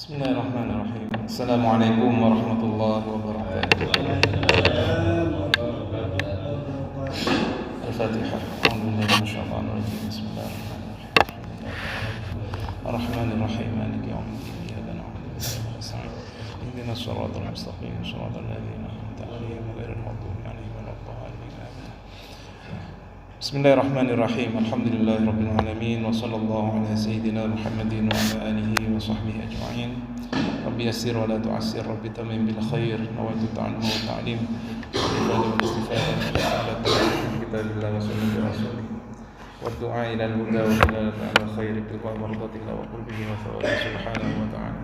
Bismillahirrahmanirrahim. Assalamualaikum warahmatullahi wabarakatuh. Al-Fatihah. A'udzubillahi minasyaitonir rajim. Bismillahirrahmanirrahim. Ar-Rahmanir-Rahim. Maliki yaumiddin. Iyyaka na'budu wa iyyaka nasta'in. Ihdinas siratal mustaqim. Shiratal ladzina an'amta 'alaihim ghairil maghdubi 'alaihim waladdallin. Bismillahirrahmanirrahim. Alhamdulillahirabbil alamin wa sallallahu ala sayyidina Muhammadin wa ala alihi wa sahbihi ajma'in. Rabbi yassir wa la tu'assir, Rabbi tamim bil khair, nawaitu ta'allum wa ta'lim, wa istifadah min kitabillah wa sunnati rasulih, wa du'a ila al-huda wa ila al-khair wa mardatillah wa qurbihi wa thawabi subhanahu wa ta'ala.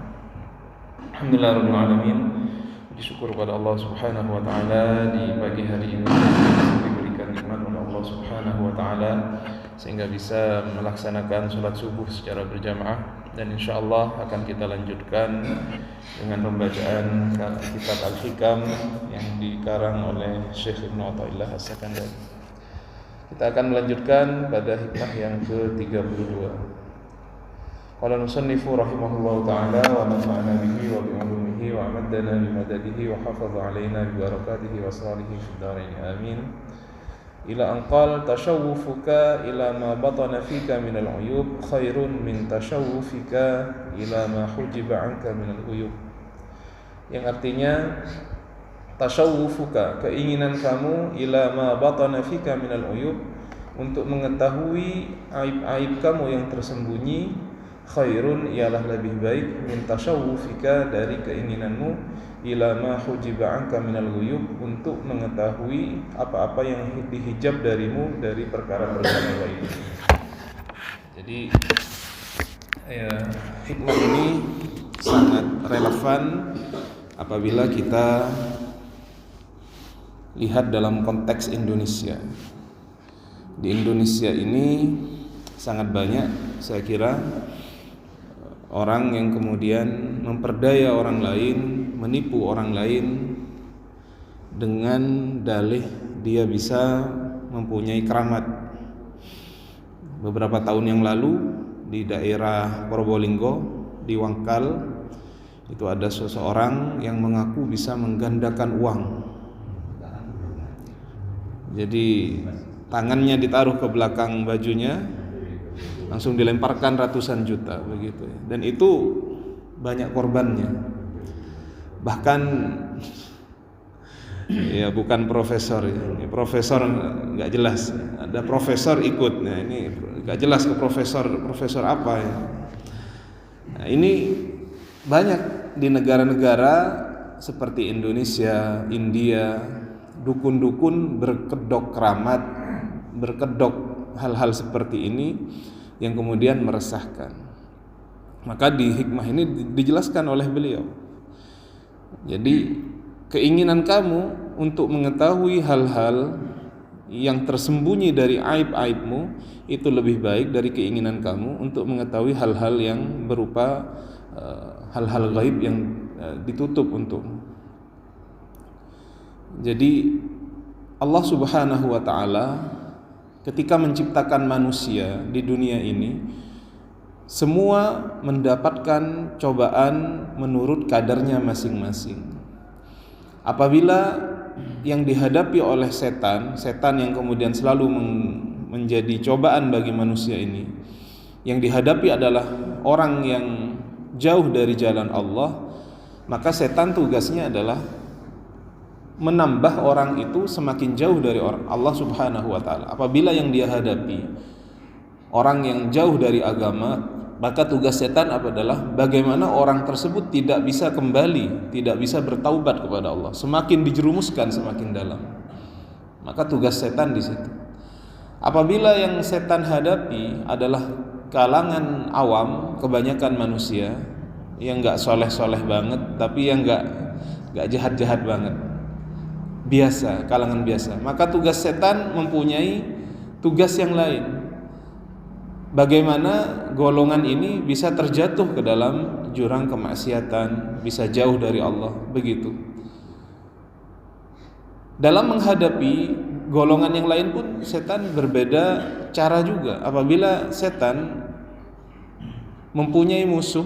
Alhamdulillahirabbil alamin. Syukur kepada Allah Subhanahu wa taala di pagi hari ini diberikan nikmat oleh Allah Subhanahu wa taala sehingga bisa melaksanakan salat subuh secara berjamaah, dan insyaallah akan kita lanjutkan dengan pembacaan kitab Al-Hikam yang dikarang oleh Syekh Ibnu Athaillah As-Sakandari. Kita akan melanjutkan pada hikmah yang ke-32. Qala al-musannifu rahimahullahu ta'ala wa nafa'ana bihi wa bi'ulumihi wa amaddana bimadadihi wa hafaza alaina bibarakatihi wa asrarihi fid dharain amin. Ila an qala tashawwufuka ila ma batana fika min al-uyub khairun min tashawwufika ila ma hujiba anka min al-uyub. Yang artinya tashawwufuka, keinginan kamu, ila ma batana fika min al-uyub, untuk mengetahui aib-aib kamu yang tersembunyi, khairun, ialah lebih baik, min tashawwufika, dari keinginanmu, ila ma hujiba anka minal ghuyub, untuk mengetahui apa-apa yang dihijab darimu dari perkara-perkara gaib. Jadi hikmah ini sangat relevan apabila kita lihat dalam konteks Indonesia. Di Indonesia ini sangat banyak, saya kira, orang yang kemudian memperdaya orang lain, menipu orang lain dengan dalih dia bisa mempunyai keramat. Beberapa tahun yang lalu di daerah Probolinggo, di Wangkal, itu ada seseorang yang mengaku bisa menggandakan uang. Jadi tangannya ditaruh ke belakang bajunya, langsung dilemparkan ratusan juta begitu. Dan itu banyak korbannya. Bahkan ya bukan profesor ya. Ini profesor enggak jelas. Ada profesor ikut. Nah, ini enggak jelas ke profesor apa ya. Nah, ini banyak di negara-negara seperti Indonesia, India, dukun-dukun berkedok keramat, berkedok hal-hal seperti ini yang kemudian meresahkan. Maka di hikmah ini dijelaskan oleh beliau. Jadi keinginan kamu untuk mengetahui hal-hal yang tersembunyi dari aib-aibmu itu lebih baik dari keinginan kamu untuk mengetahui hal-hal yang berupa hal-hal gaib yang ditutup untukmu. Jadi Allah Subhanahu wa taala ketika menciptakan manusia di dunia ini, semua mendapatkan cobaan menurut kadarnya masing-masing. Apabila yang dihadapi oleh setan yang kemudian selalu menjadi cobaan bagi manusia ini, yang dihadapi adalah orang yang jauh dari jalan Allah, maka setan tugasnya adalah menambah orang itu semakin jauh dari Allah Subhanahu wa taala. Apabila yang dia hadapi orang yang jauh dari agama, maka tugas setan adalah bagaimana orang tersebut tidak bisa kembali, tidak bisa bertaubat kepada Allah, semakin dijerumuskan semakin dalam. Maka tugas setan di situ. Apabila yang setan hadapi adalah kalangan awam, kebanyakan manusia yang enggak soleh-soleh banget, tapi yang enggak jahat-jahat banget, biasa, kalangan biasa, maka tugas setan mempunyai tugas yang lain. Bagaimana golongan ini bisa terjatuh ke dalam jurang kemaksiatan, bisa jauh dari Allah, begitu. Dalam menghadapi golongan yang lain pun setan berbeda cara juga. Apabila setan mempunyai musuh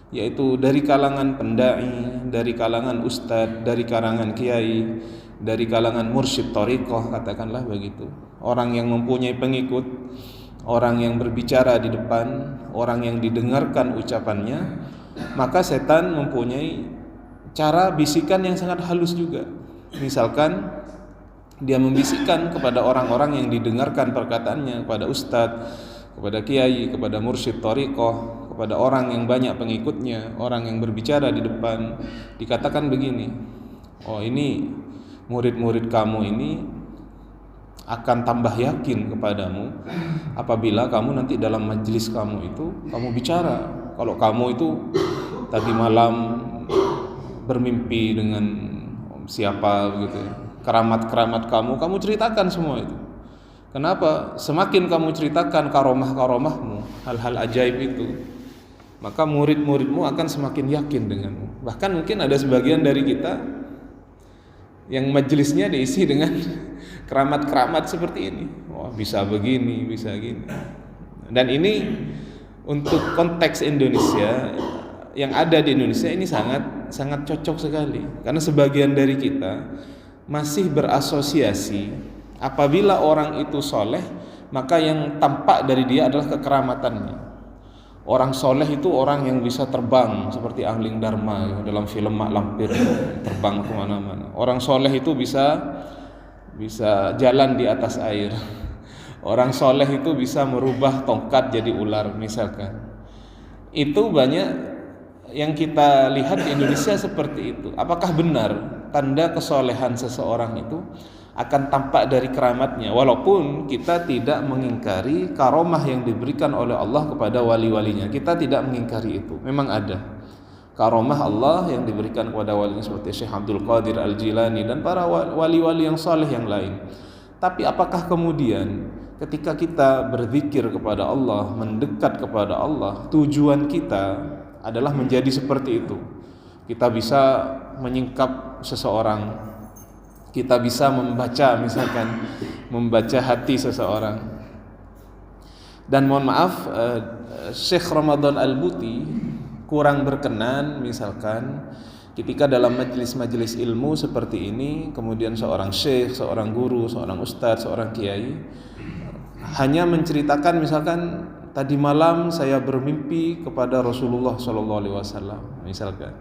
yaitu dari kalangan pendai, dari kalangan ustadz, dari kalangan kiai, dari kalangan mursyid thariqah, katakanlah begitu. Orang yang mempunyai pengikut, orang yang berbicara di depan, orang yang didengarkan ucapannya, maka setan mempunyai cara bisikan yang sangat halus juga. Misalkan dia membisikkan kepada orang-orang yang didengarkan perkataannya, kepada ustadz, kepada kiai, kepada mursyid thariqah, kepada orang yang banyak pengikutnya, orang yang berbicara di depan, dikatakan begini, oh ini murid-murid kamu ini akan tambah yakin kepadamu apabila kamu nanti dalam majelis kamu itu kamu bicara. Kalau kamu itu tadi malam bermimpi dengan siapa begitu, keramat-keramat kamu ceritakan semua itu. Kenapa? Semakin kamu ceritakan karomah-karomahmu, hal-hal ajaib itu, maka murid-muridmu akan semakin yakin denganmu. Bahkan mungkin ada sebagian dari kita yang majelisnya diisi dengan keramat-keramat seperti ini. Wah, bisa begini, bisa gini. Dan ini untuk konteks Indonesia, yang ada di Indonesia ini sangat sangat cocok sekali. Karena sebagian dari kita masih berasosiasi apabila orang itu soleh, maka yang tampak dari dia adalah kekeramatannya. Orang soleh itu orang yang bisa terbang seperti Angling Dharma dalam film Mak Lampir, terbang kemana-mana. Orang soleh itu bisa jalan di atas air. Orang soleh itu bisa merubah tongkat jadi ular misalkan. Itu banyak yang kita lihat di Indonesia seperti itu. Apakah benar tanda kesolehan seseorang itu akan tampak dari keramatnya, walaupun kita tidak mengingkari karomah yang diberikan oleh Allah kepada wali-walinya. Kita tidak mengingkari itu, memang ada karomah Allah yang diberikan kepada walinya seperti Syekh Abdul Qadir Al-Jilani dan para wali-wali yang soleh yang lain. Tapi apakah kemudian ketika kita berzikir kepada Allah, mendekat kepada Allah, tujuan kita adalah menjadi seperti itu? Kita bisa menyingkap seseorang, kita bisa membaca hati seseorang. Dan mohon maaf, Syekh Ramadan Al-Buti kurang berkenan misalkan ketika dalam majelis-majelis ilmu seperti ini, kemudian seorang syekh, seorang guru, seorang ustadz, seorang kiai hanya menceritakan misalkan tadi malam saya bermimpi kepada Rasulullah SAW, misalkan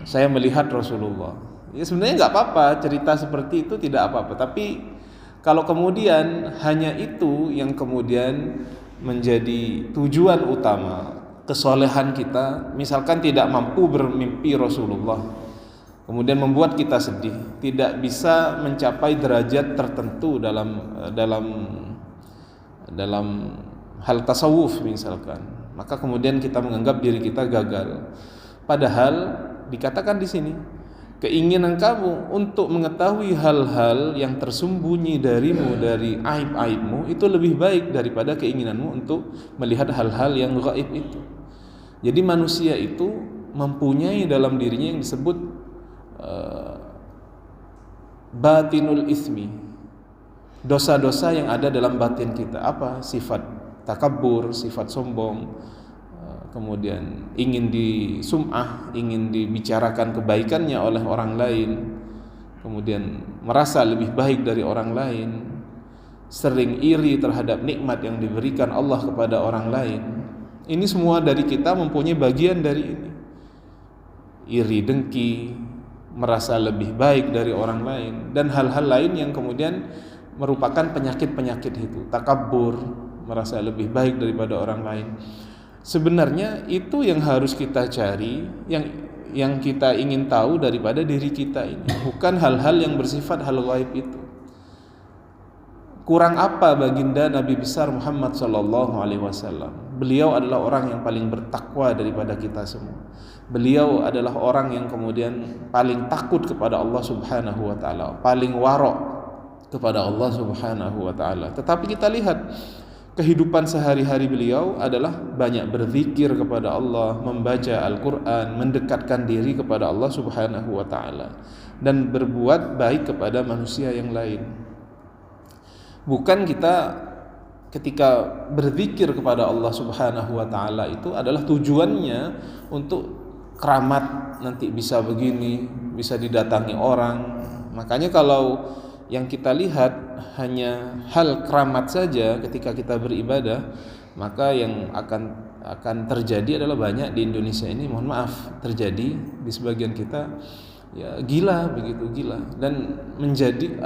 saya melihat Rasulullah. Ya sebenarnya nggak apa-apa, cerita seperti itu tidak apa-apa. Tapi kalau kemudian hanya itu yang kemudian menjadi tujuan utama kesolehan kita, misalkan tidak mampu bermimpi Rasulullah, kemudian membuat kita sedih, tidak bisa mencapai derajat tertentu dalam hal tasawuf misalkan, maka kemudian kita menganggap diri kita gagal. Padahal dikatakan di sini, keinginan kamu untuk mengetahui hal-hal yang tersembunyi darimu, dari aib-aibmu, itu lebih baik daripada keinginanmu untuk melihat hal-hal yang gaib itu. Jadi manusia itu mempunyai dalam dirinya yang disebut batinul ismi, dosa-dosa yang ada dalam batin kita. Apa? Sifat takabur, sifat sombong, kemudian ingin disum'ah, ingin dibicarakan kebaikannya oleh orang lain, kemudian merasa lebih baik dari orang lain, sering iri terhadap nikmat yang diberikan Allah kepada orang lain. Ini semua dari kita mempunyai bagian dari ini. Iri, dengki, merasa lebih baik dari orang lain, dan hal-hal lain yang kemudian merupakan penyakit-penyakit itu. Takabur, merasa lebih baik daripada orang lain. Sebenarnya itu yang harus kita cari, yang kita ingin tahu daripada diri kita ini, bukan hal-hal yang bersifat hal gaib itu. Kurang apa baginda Nabi besar Muhammad SAW? Beliau adalah orang yang paling bertakwa daripada kita semua. Beliau adalah orang yang kemudian paling takut kepada Allah Subhanahu wa taala, paling warok kepada Allah Subhanahu wa taala. Tetapi kita lihat kehidupan sehari-hari beliau adalah banyak berzikir kepada Allah, membaca Al-Quran, mendekatkan diri kepada Allah Subhanahu wa ta'ala, dan berbuat baik kepada manusia yang lain. Bukan kita ketika berzikir kepada Allah Subhanahu wa taala itu adalah tujuannya untuk keramat, nanti bisa begini, bisa didatangi orang. Makanya kalau yang kita lihat hanya hal keramat saja ketika kita beribadah, maka yang akan terjadi adalah banyak di Indonesia ini, mohon maaf, terjadi di sebagian kita ya gila, begitu gila, dan menjadi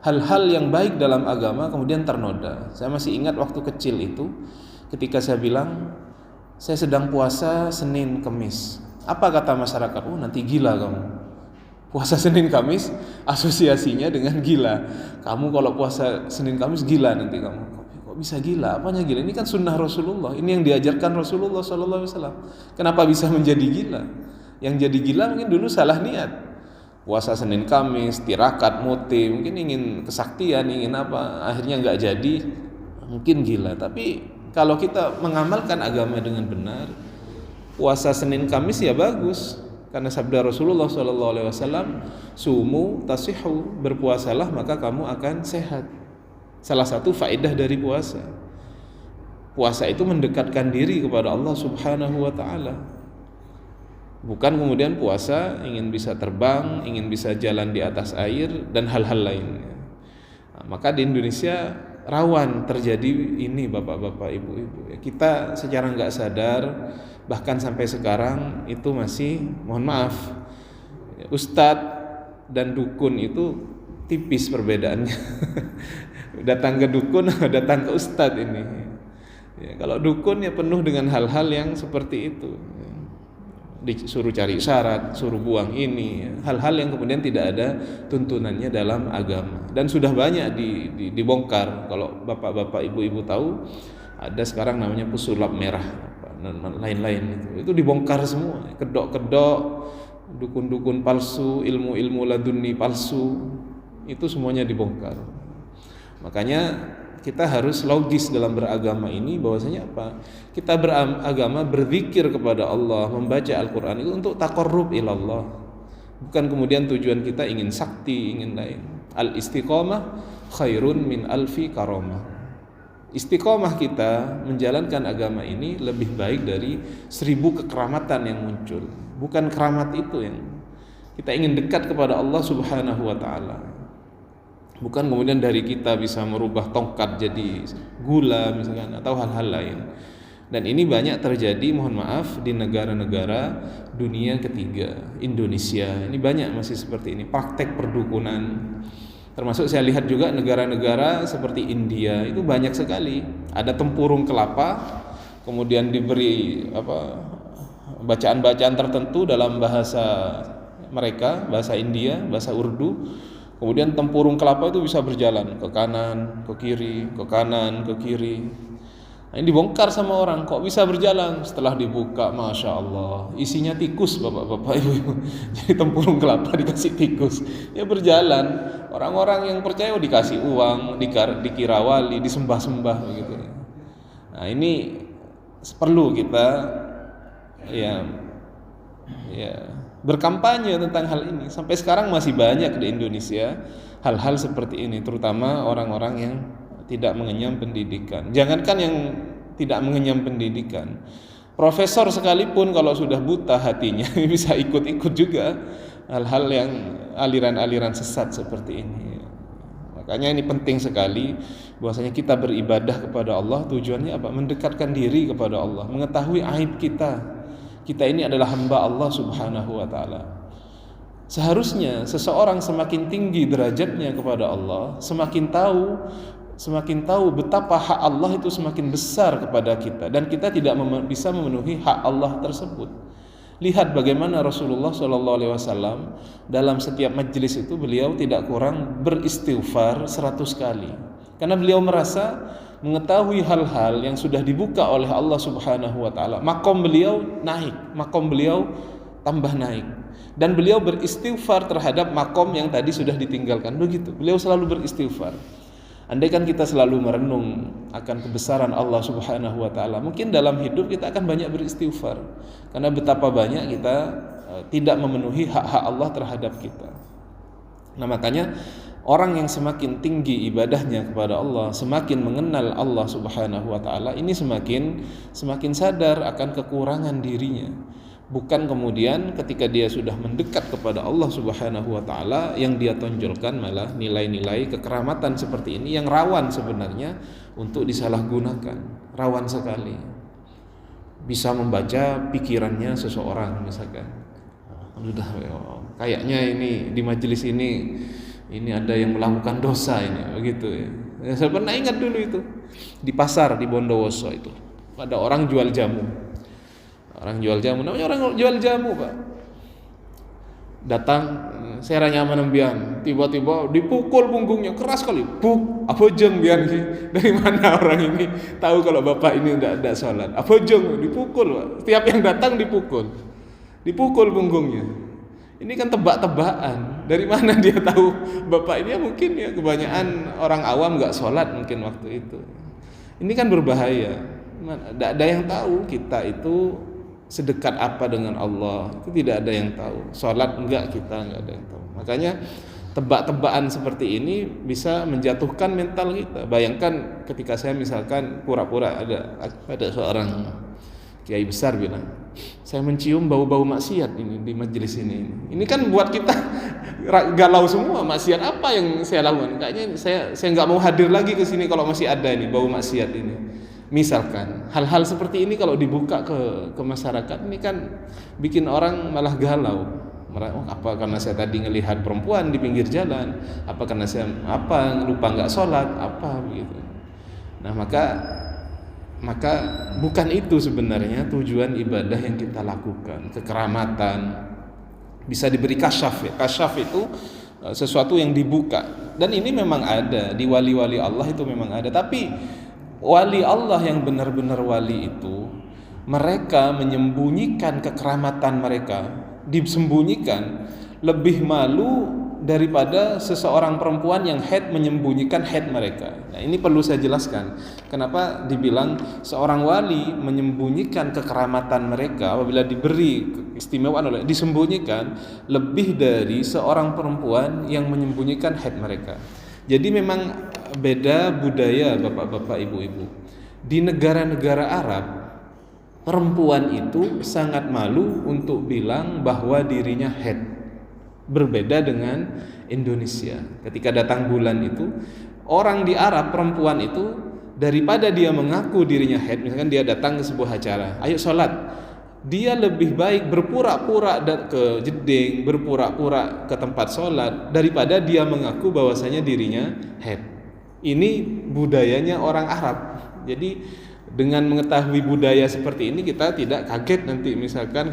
hal-hal yang baik dalam agama kemudian ternoda. Saya masih ingat waktu kecil itu ketika saya bilang saya sedang puasa Senin Kamis. Apa kata masyarakat? Oh, nanti gila kamu. Puasa Senin Kamis asosiasinya dengan gila. Kamu kalau puasa Senin Kamis gila nanti kamu. Kok bisa gila? Apanya gila? Ini kan sunnah Rasulullah. Ini yang diajarkan Rasulullah SAW. Kenapa bisa menjadi gila? Yang jadi gila mungkin dulu salah niat. Puasa Senin Kamis, tirakat, muti, mungkin ingin kesaktian, ingin apa, akhirnya nggak jadi, mungkin gila. Tapi kalau kita mengamalkan agama dengan benar, puasa Senin Kamis ya bagus, karena sabda Rasulullah SAW, sumu tasihu, berpuasalah maka kamu akan sehat. Salah satu faedah dari puasa, puasa itu mendekatkan diri kepada Allah Subhanahu wa taala. Bukan kemudian puasa ingin bisa terbang, ingin bisa jalan di atas air dan hal-hal lainnya. Nah, maka di Indonesia rawan terjadi ini, bapak-bapak, ibu-ibu. Kita secara nggak sadar, bahkan sampai sekarang itu masih, mohon maaf, ustadz dan dukun itu tipis perbedaannya. Datang ke dukun, datang ke ustadz ini. Ya, kalau dukun ya penuh dengan hal-hal yang seperti itu. Disuruh cari syarat, suruh buang ini, hal-hal yang kemudian tidak ada tuntunannya dalam agama, dan sudah banyak dibongkar. Kalau bapak-bapak, ibu-ibu tahu, ada sekarang namanya pesulap merah dan lain-lain, itu dibongkar semua, kedok-kedok, dukun-dukun palsu, ilmu-ilmu laduni palsu, itu semuanya dibongkar. Makanya kita harus logis dalam beragama ini, bahwasanya apa? Kita beragama, berzikir kepada Allah, membaca Al-Quran itu untuk taqarrub ilallah. Bukan kemudian tujuan kita ingin sakti, ingin lain. Al-istiqamah khairun min alfi karamah. Istiqamah kita menjalankan agama ini lebih baik dari 1000 kekeramatan yang muncul. Bukan keramat itu yang kita ingin dekat kepada Allah Subhanahu wa ta'ala. Bukan kemudian dari kita bisa merubah tongkat jadi gula misalkan, atau hal-hal lain. Dan ini banyak terjadi, mohon maaf, di negara-negara dunia ketiga. Indonesia ini banyak masih seperti ini, praktek perdukunan. Termasuk saya lihat juga negara-negara seperti India itu banyak sekali. Ada tempurung kelapa, kemudian diberi bacaan-bacaan tertentu dalam bahasa mereka, bahasa India, bahasa Urdu. Kemudian tempurung kelapa itu bisa berjalan ke kanan, ke kiri, ke kanan, ke kiri. Nah, ini dibongkar sama orang, kok bisa berjalan? Setelah dibuka, Masya Allah, isinya tikus, bapak-bapak, ibu-ibu. Jadi tempurung kelapa dikasih tikus, ya berjalan. Orang-orang yang percaya dikasih uang, dikira wali, disembah-sembah begitu. Nah, ini perlu kita ya berkampanye tentang hal ini. Sampai sekarang masih banyak di Indonesia hal-hal seperti ini, terutama orang-orang yang tidak mengenyam pendidikan. Jangankan yang tidak mengenyam pendidikan, profesor sekalipun kalau sudah buta hatinya bisa ikut-ikut juga hal-hal yang aliran-aliran sesat seperti ini. Makanya ini penting sekali bahwasanya kita beribadah kepada Allah, tujuannya apa? Mendekatkan diri kepada Allah, mengetahui aib kita. Kita ini adalah hamba Allah Subhanahu wa ta'ala. Seharusnya seseorang semakin tinggi derajatnya kepada Allah, semakin tahu betapa hak Allah itu semakin besar kepada kita, dan kita tidak bisa memenuhi hak Allah tersebut. Lihat bagaimana Rasulullah SAW dalam setiap majelis itu beliau tidak kurang beristighfar 100 kali, karena beliau merasa mengetahui hal-hal yang sudah dibuka oleh Allah Subhanahu wa ta'ala. Makom beliau naik, makom beliau tambah naik, dan beliau beristighfar terhadap makom yang tadi sudah ditinggalkan. Begitu, beliau selalu beristighfar. Andaikan kita selalu merenung akan kebesaran Allah Subhanahu wa ta'ala, mungkin dalam hidup kita akan banyak beristighfar, karena betapa banyak kita tidak memenuhi hak-hak Allah terhadap kita. Nah, makanya Orang yang semakin tinggi ibadahnya kepada Allah, semakin mengenal Allah Subhanahu wa taala, ini semakin sadar akan kekurangan dirinya. Bukan kemudian ketika dia sudah mendekat kepada Allah Subhanahu wa taala yang dia tonjolkan malah nilai-nilai kekeramatan seperti ini yang rawan sebenarnya untuk disalahgunakan. Rawan sekali. Bisa membaca pikirannya seseorang misalkan. Sudah kayaknya ini di majelis ini ada yang melakukan dosa ini, begitu ya. Saya pernah ingat dulu itu di pasar di Bondowoso itu ada orang jual jamu. Namanya orang jual jamu, Pak. Datang, saya ranya menembian, tiba-tiba dipukul punggungnya keras sekali. Buk, apa jeng bian sih? Dari mana orang ini tahu kalau bapak ini tidak sholat? Apa jeng? Dipukul, Pak. Setiap yang datang dipukul punggungnya. Ini kan tebak-tebakan. Dari mana dia tahu bapak ini? Ya mungkin ya kebanyakan orang awam nggak sholat mungkin waktu itu. Ini kan berbahaya. Tidak ada yang tahu kita itu sedekat apa dengan Allah. Itu tidak ada yang tahu. Sholat enggak, kita nggak ada yang tahu. Makanya tebak-tebakan seperti ini bisa menjatuhkan mental kita. Bayangkan ketika saya misalkan pura-pura ada seorang kiai besar bilang, saya mencium bau-bau maksiat ini di majelis ini. Ini kan buat kita galau semua. Maksiat apa yang saya lakukan? Kayaknya saya nggak mau hadir lagi ke sini kalau masih ada ini bau maksiat ini. Misalkan hal-hal seperti ini kalau dibuka ke masyarakat ini kan bikin orang malah galau. Apa karena saya tadi ngelihat perempuan di pinggir jalan? Apa karena saya lupa nggak sholat? Apa begitu? Nah maka bukan itu sebenarnya tujuan ibadah yang kita lakukan. Kekeramatan bisa diberi kasyaf ya. Kasyaf itu sesuatu yang dibuka, dan ini memang ada di wali-wali Allah, itu memang ada. Tapi wali Allah yang benar-benar wali itu mereka menyembunyikan kekeramatan mereka, disembunyikan, lebih malu daripada seseorang perempuan yang haid menyembunyikan haid mereka. Nah, ini perlu saya jelaskan. Kenapa dibilang seorang wali menyembunyikan kekeramatan mereka apabila diberi keistimewaan oleh disembunyikan lebih dari seorang perempuan yang menyembunyikan haid mereka. Jadi memang beda budaya bapak-bapak, ibu-ibu. Di negara-negara Arab, perempuan itu sangat malu untuk bilang bahwa dirinya haid. Berbeda dengan Indonesia. Ketika datang bulan itu, orang di Arab, perempuan itu daripada dia mengaku dirinya haid, misalkan dia datang ke sebuah acara, ayo sholat, dia lebih baik berpura-pura ke jeding, berpura-pura ke tempat sholat daripada dia mengaku bahwasanya dirinya haid. Ini budayanya orang Arab. Jadi dengan mengetahui budaya seperti ini, kita tidak kaget nanti misalkan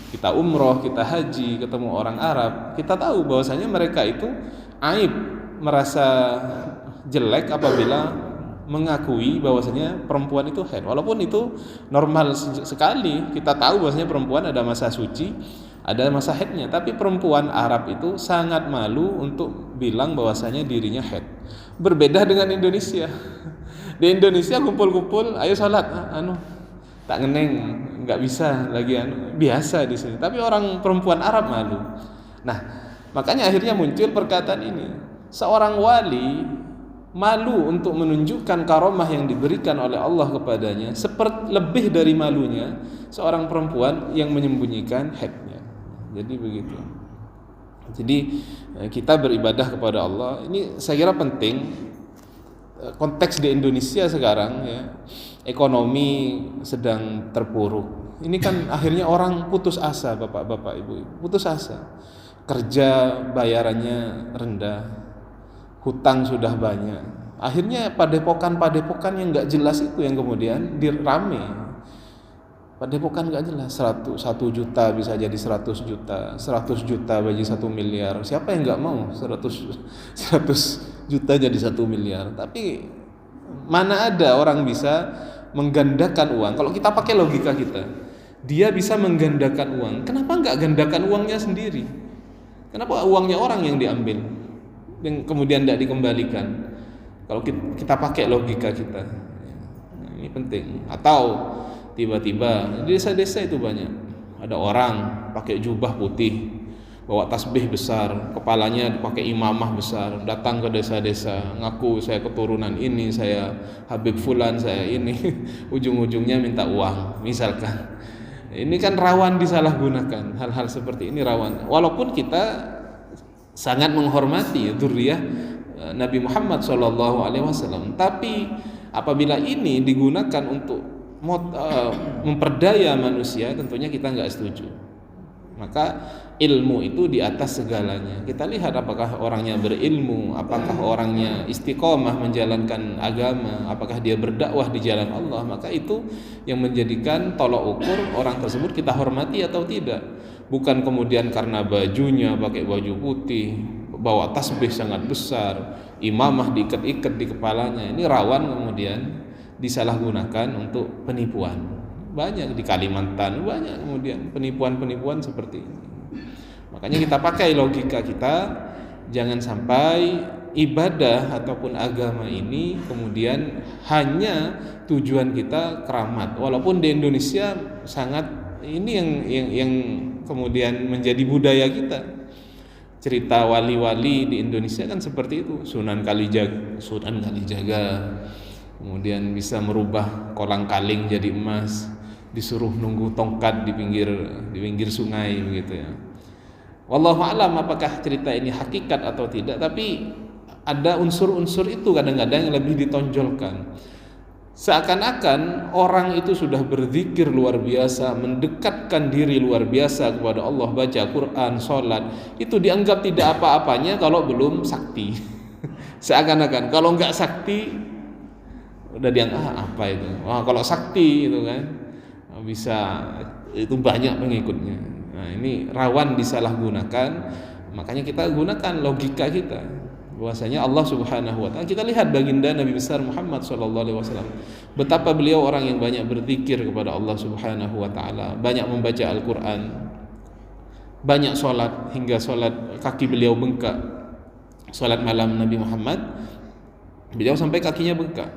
kita umroh, kita haji, ketemu orang Arab, kita tahu bahwasanya mereka itu aib, merasa jelek apabila mengakui bahwasanya perempuan itu haid. Walaupun itu normal sekali, kita tahu bahwasanya perempuan ada masa suci, ada masa haidnya, tapi perempuan Arab itu sangat malu untuk bilang bahwasanya dirinya haid. Berbeda dengan Indonesia. Di Indonesia kumpul-kumpul, ayo salat, tak ngeneng, nggak bisa lagi biasa di sini. Tapi orang perempuan Arab malu. Nah, makanya akhirnya muncul perkataan ini. Seorang wali malu untuk menunjukkan karomah yang diberikan oleh Allah kepadanya, seperti lebih dari malunya seorang perempuan yang menyembunyikan haidnya. Jadi begitu. Jadi kita beribadah kepada Allah ini saya kira penting. Konteks di Indonesia sekarang ya, ekonomi sedang terpuruk. Ini kan akhirnya orang putus asa, bapak-bapak, ibu-ibu, putus asa. Kerja bayarannya rendah, hutang sudah banyak. Akhirnya padepokan yang nggak jelas itu yang kemudian dirame. Padepokan nggak jelas, 1 juta bisa jadi 100 juta, 100 juta bagi 1 miliar. Siapa yang nggak mau 100 juta jadi 1 miliar? Tapi mana ada orang bisa menggandakan uang? Kalau kita pakai logika kita, dia bisa menggandakan uang. Kenapa nggak gandakan uangnya sendiri? Kenapa uangnya orang yang diambil dan kemudian tidak dikembalikan? Kalau kita pakai logika kita, ini penting. Atau tiba-tiba di desa-desa itu banyak ada orang pakai jubah putih, bawa tasbih besar, kepalanya dipakai imamah besar, datang ke desa-desa, ngaku saya keturunan ini, saya Habib Fulan, saya ini, ujung-ujungnya minta uang, misalkan. Ini kan rawan disalahgunakan, hal-hal seperti ini rawan. Walaupun kita sangat menghormati dzurriyyah Nabi Muhammad SAW, tapi apabila ini digunakan untuk memperdaya manusia, tentunya kita nggak setuju. Maka ilmu itu di atas segalanya. Kita lihat apakah orangnya berilmu, apakah orangnya istiqomah menjalankan agama, apakah dia berdakwah di jalan Allah. Maka itu yang menjadikan tolok ukur orang tersebut kita hormati atau tidak. Bukan kemudian karena bajunya pakai baju putih, bawa tasbih sangat besar, imamah diikat-ikat di kepalanya. Ini rawan kemudian disalahgunakan untuk penipuan. Banyak di Kalimantan, banyak kemudian penipuan-penipuan seperti ini. Makanya kita pakai logika kita, jangan sampai ibadah ataupun agama ini kemudian hanya tujuan kita keramat. Walaupun di Indonesia sangat ini yang kemudian menjadi budaya kita. Cerita wali-wali di Indonesia kan seperti itu. Sunan Kalijaga, kemudian bisa merubah kolang-kaling jadi emas, disuruh nunggu tongkat di pinggir sungai begitu ya. Wallahu alam apakah cerita ini hakikat atau tidak, tapi ada unsur-unsur itu kadang-kadang yang lebih ditonjolkan. Seakan-akan orang itu sudah berzikir luar biasa, mendekatkan diri luar biasa kepada Allah, baca Quran, sholat, itu dianggap tidak apa-apanya kalau belum sakti. Seakan-akan kalau enggak sakti udah dianggap apa itu? Wah, kalau sakti itu kan bisa itu banyak pengikutnya. Nah, ini rawan disalahgunakan. Makanya kita gunakan logika kita. Bahwasanya Allah Subhanahu wa taala, kita lihat baginda Nabi besar Muhammad sallallahu alaihi wasallam, betapa beliau orang yang banyak berzikir kepada Allah Subhanahu wa taala, banyak membaca Al-Qur'an, banyak sholat hingga sholat kaki beliau bengkak. Sholat malam Nabi Muhammad beliau sampai kakinya bengkak.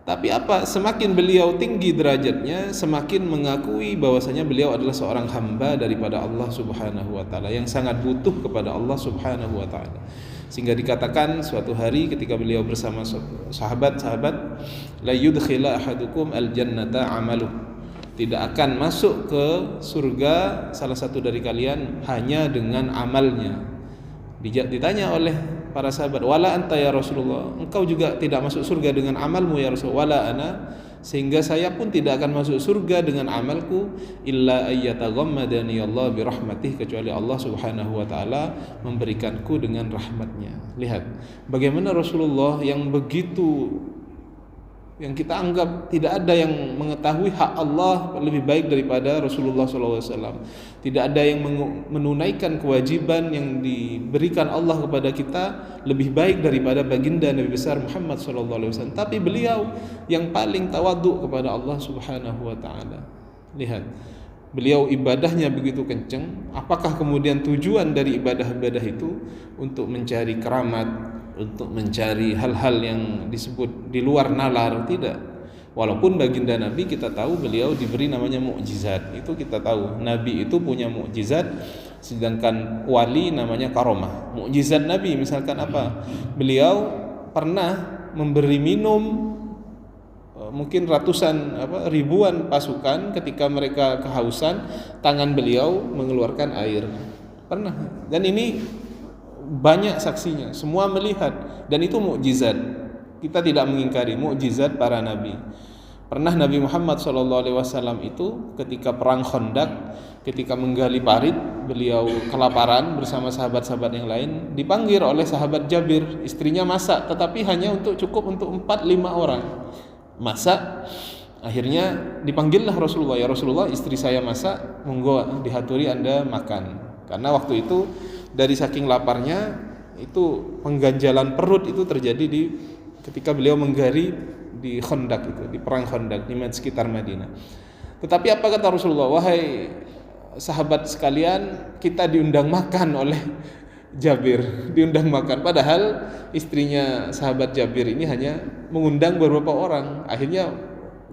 Tapi apa? Semakin beliau tinggi derajatnya, semakin mengakui bahwasanya beliau adalah seorang hamba daripada Allah Subhanahu wa taala yang sangat butuh kepada Allah Subhanahu wa taala. Sehingga dikatakan suatu hari ketika beliau bersama sahabat-sahabat, la yudkhila ahadukum al-jannata amaluh. Tidak akan masuk ke surga salah satu dari kalian hanya dengan amalnya. Ditanya oleh para sahabat, wala anta ya Rasulullah, engkau juga tidak masuk surga dengan amalmu ya Rasul, wala ana, sehingga saya pun tidak akan masuk surga dengan amalku, illa ayyataghammadani Allah birahmatih, kecuali Allah Subhanahu wa taala memberikanku dengan rahmatnya. Lihat bagaimana Rasulullah yang begitu, yang kita anggap tidak ada yang mengetahui hak Allah lebih baik daripada Rasulullah SAW. Tidak ada yang menunaikan kewajiban yang diberikan Allah kepada kita lebih baik daripada baginda Nabi besar Muhammad SAW. Tapi beliau yang paling tawadhu kepada Allah Subhanahu wa taala. Lihat, beliau ibadahnya begitu kencang. Apakah kemudian tujuan dari ibadah-ibadah itu untuk mencari keramat, untuk mencari hal-hal yang disebut di luar nalar? Tidak. Walaupun baginda Nabi kita tahu beliau diberi namanya mukjizat, itu kita tahu Nabi itu punya mukjizat, sedangkan wali namanya karomah. Mukjizat Nabi misalkan apa? Beliau pernah memberi minum mungkin ribuan pasukan, ketika mereka kehausan, tangan beliau mengeluarkan air. Pernah. Dan ini banyak saksinya, semua melihat, dan itu mukjizat. Kita tidak mengingkari mukjizat para nabi. Pernah Nabi Muhammad SAW itu ketika perang Khandaq, ketika menggali parit, beliau kelaparan bersama sahabat-sahabat yang lain, dipanggil oleh sahabat Jabir, istrinya masak, tetapi hanya cukup untuk 4-5 orang masak. Akhirnya dipanggillah Rasulullah, ya Rasulullah, istri saya masak, monggo dihaturi Anda makan. Karena waktu itu dari saking laparnya itu pengganjalan perut itu terjadi ketika beliau menggali di Khandaq itu, di perang Khandaq di sekitar Madinah. Tetapi apa kata Rasulullah? Wahai sahabat sekalian, kita diundang makan oleh Jabir, diundang makan, padahal istrinya sahabat Jabir ini hanya mengundang beberapa orang. Akhirnya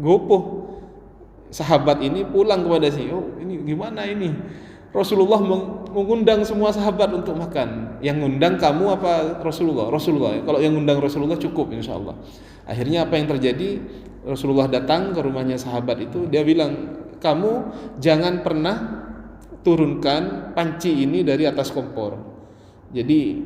gopoh sahabat ini pulang kepada ini gimana ini? Rasulullah mengundang semua sahabat untuk makan. Yang ngundang kamu apa Rasulullah? Rasulullah. Kalau yang ngundang Rasulullah cukup insya Allah. Akhirnya apa yang terjadi? Rasulullah datang ke rumahnya sahabat itu, dia bilang, kamu jangan pernah turunkan panci ini dari atas kompor. Jadi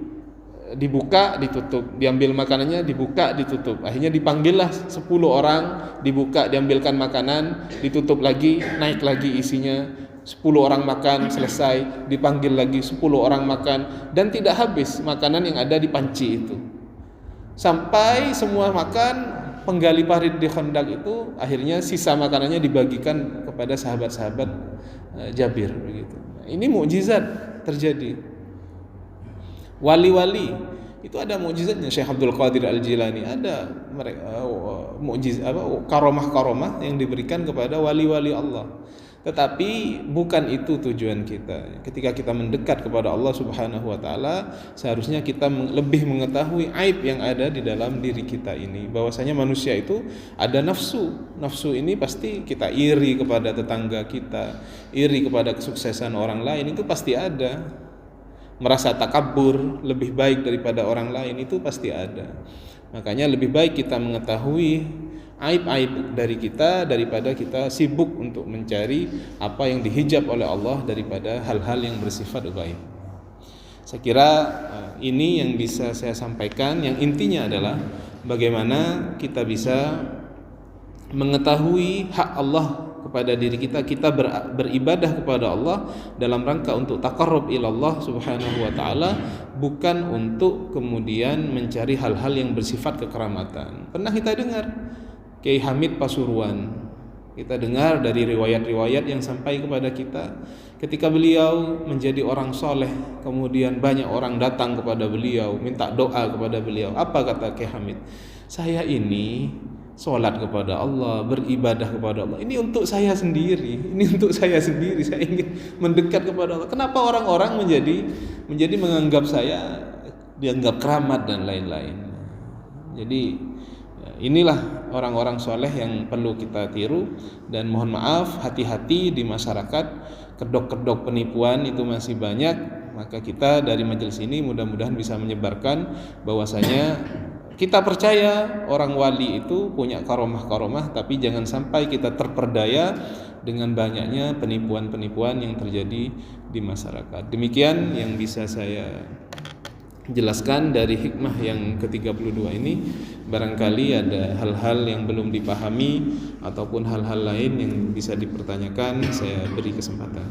dibuka, ditutup, diambil makanannya, dibuka, ditutup. Akhirnya dipanggillah 10 orang, dibuka, diambilkan makanan, ditutup lagi, naik lagi isinya. 10 orang makan, selesai, dipanggil lagi 10 orang makan, dan tidak habis makanan yang ada di panci itu. Sampai semua makan, penggali parit di Khandaq itu akhirnya sisa makanannya dibagikan kepada sahabat-sahabat Jabir begitu. Ini mukjizat terjadi. Wali-wali itu ada mukjizatnya. Syekh Abdul Qadir Al-Jilani ada mereka mukjizat karomah-karomah yang diberikan kepada wali-wali Allah. Tetapi bukan itu tujuan kita. Ketika kita mendekat kepada Allah Subhanahu wa taala, seharusnya kita lebih mengetahui aib yang ada di dalam diri kita ini. Bahwasanya manusia itu ada nafsu. Nafsu ini pasti kita iri kepada tetangga kita, iri kepada kesuksesan orang lain, itu pasti ada. Merasa takabur, lebih baik daripada orang lain, itu pasti ada. Makanya lebih baik kita mengetahui aib-aib dari kita daripada kita sibuk untuk mencari apa yang dihijab oleh Allah daripada hal-hal yang bersifat gaib. Saya kira ini yang bisa saya sampaikan. Yang intinya adalah bagaimana kita bisa mengetahui hak Allah kepada diri kita. Kita beribadah kepada Allah dalam rangka untuk taqarrub ilallah subhanahu wa ta'ala, bukan untuk kemudian mencari hal-hal yang bersifat kekeramatan. Pernah kita dengar Kiai Hamid Pasuruan, kita dengar dari riwayat-riwayat yang sampai kepada kita, ketika beliau menjadi orang soleh, kemudian banyak orang datang kepada beliau, minta doa kepada beliau. Apa kata Kiai Hamid? Saya ini sholat kepada Allah, beribadah kepada Allah, ini untuk saya sendiri, saya ingin mendekat kepada Allah. Kenapa orang-orang menjadi menganggap saya dianggap keramat dan lain-lain? Jadi inilah orang-orang soleh yang perlu kita tiru, dan mohon maaf, hati-hati di masyarakat, kedok-kedok penipuan itu masih banyak. Maka kita dari majelis ini mudah-mudahan bisa menyebarkan bahwasanya kita percaya orang wali itu punya karomah-karomah, tapi jangan sampai kita terperdaya dengan banyaknya penipuan-penipuan yang terjadi di masyarakat. Demikian yang bisa saya jelaskan dari hikmah yang ke-32 ini. Barangkali ada hal-hal yang belum dipahami ataupun hal-hal lain yang bisa dipertanyakan, saya beri kesempatan.